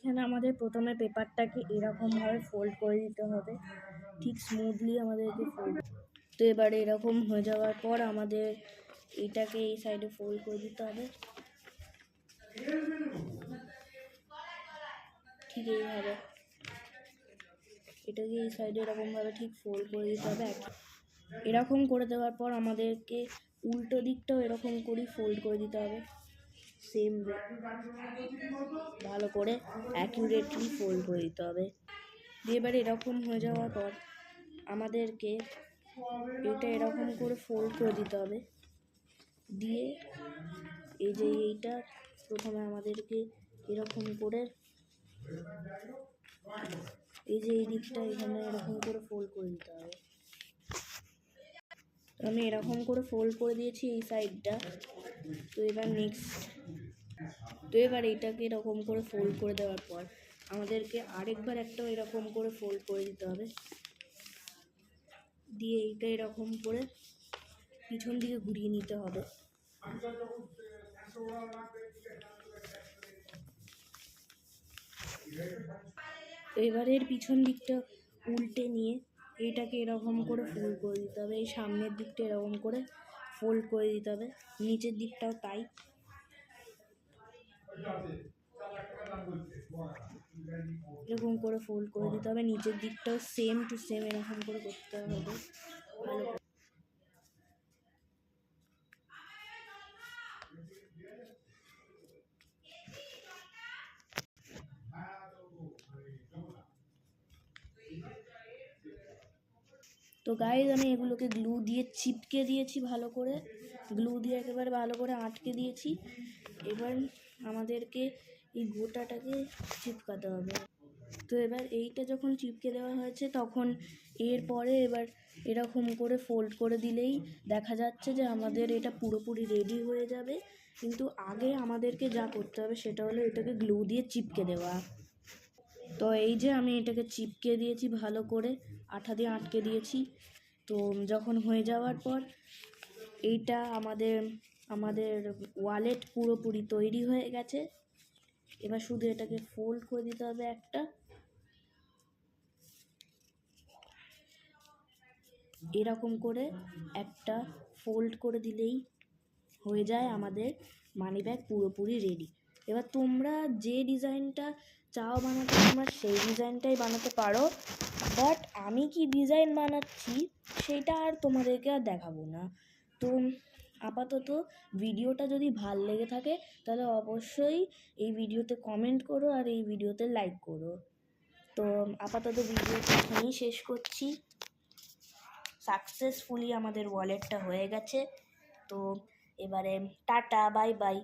এইখানে আমাদের প্রথমে পেপারটাকে এরকমভাবে ফোল্ড করে দিতে হবে, ঠিক স্মুথলি আমাদেরকে ফোল্ড। তো এবারে এরকম হয়ে যাওয়ার পর আমাদের এটাকে এই সাইডে ফোল্ড করে দিতে হবে, ঠিক এইভাবে। এটাকে এই সাইডে এরকমভাবে ঠিক ফোল্ড করে দিতে হবে। এরকম করে দেওয়ার পর আমাদেরকে উল্টো দিকটাও এরকম করেই ফোল্ড করে দিতে হবে, সেম ভালো করে অ্যাকিউরেটলি ফোল্ড করে দিতে হবে। দিয়ে এবারে এরকম হয়ে যাওয়ার পর আমাদেরকে এটা এরকম করে ফোল্ড করে দিতে হবে। দিয়ে এই যে এইটা প্রথমে আমাদেরকে এরকম করে এই যে এই দিকটা এখানে এরকম করে ফোল্ড করে দিতে হবে। আমি এরকম করে ফোল্ড করে দিয়েছি এই সাইডটা। তো এবার এটাকে এরকম করে ফোল্ড করে দেওয়ার পর আমাদেরকে আরেকবার একটা এরকম করে ফোল্ড করে দিতে হবে। দিয়ে এইটা এরকম করে পিছন দিকে ঘুরিয়ে নিতে হবে। এবারের পিছন দিকটা উল্টে নিয়ে এইটাকে এরকম করে ফোল্ড করে দিতে হবে, এই সামনের দিকটা এরকম করে ফোল্ড করে দিতে হবে, নিচের দিকটাও তাই। এরকম করে ফোল্ড করে দিতে হবে, নিচের দিকটাও সেম টু সেম এরকম করে করতে হবে ভালো করে। তো গাইজ আমি এগুলোকে গ্লু দিয়ে চিপকে দিয়েছি, ভালো করে গ্লু দিয়ে একেবারে ভালো করে আটকে দিয়েছি। এবার আমাদেরকে এই গোটাটাকে চিপকাতে হবে। তো এবার এইটা যখন চিপকে দেওয়া হয়েছে তখন এরপরে এবার এরকম করে ফোল্ড করে দিলেই দেখা যাচ্ছে যে আমাদের এটা পুরোপুরি রেডি হয়ে যাবে। কিন্তু আগে আমাদেরকে যা করতে হবে সেটা হলো এটাকে গ্লু দিয়ে চিপকে দেওয়া। তো এই যে আমি এটাকে চিপকে দিয়েছি, ভালো করে আঠা দিয়ে আটকে দিয়েছি। তো যখন হয়ে যাওয়ার পর এইটা আমাদের ওয়ালেট পুরোপুরি তৈরি হয়ে গেছে। এবার শুধু এটাকে ফোল্ড করে দিতে হবে একটা, এরকম করে একটা ফোল্ড করে দিলেই হয়ে যায় আমাদের মানি ব্যাগ পুরোপুরি রেডি। এবার তোমরা যে ডিজাইনটা চাও বানাতে তোমরা সেই ডিজাইনটাই বানাতে পারো, বাট আমি কি ডিজাইন বানাচ্ছি সেটা আর তোমাদেরকে আর দেখাবো না। তো আপাতত ভিডিওটা যদি ভাল লেগে থাকে তাহলে অবশ্যই এই ভিডিওতে কমেন্ট করো আর এই ভিডিওতে লাইক করো। তো আপাতত ভিডিওটা এখানেই শেষ করছি। সাকসেসফুলি আমাদের ওয়ালেটটা হয়ে গেছে। তো এবারে টাটা, বাই বাই।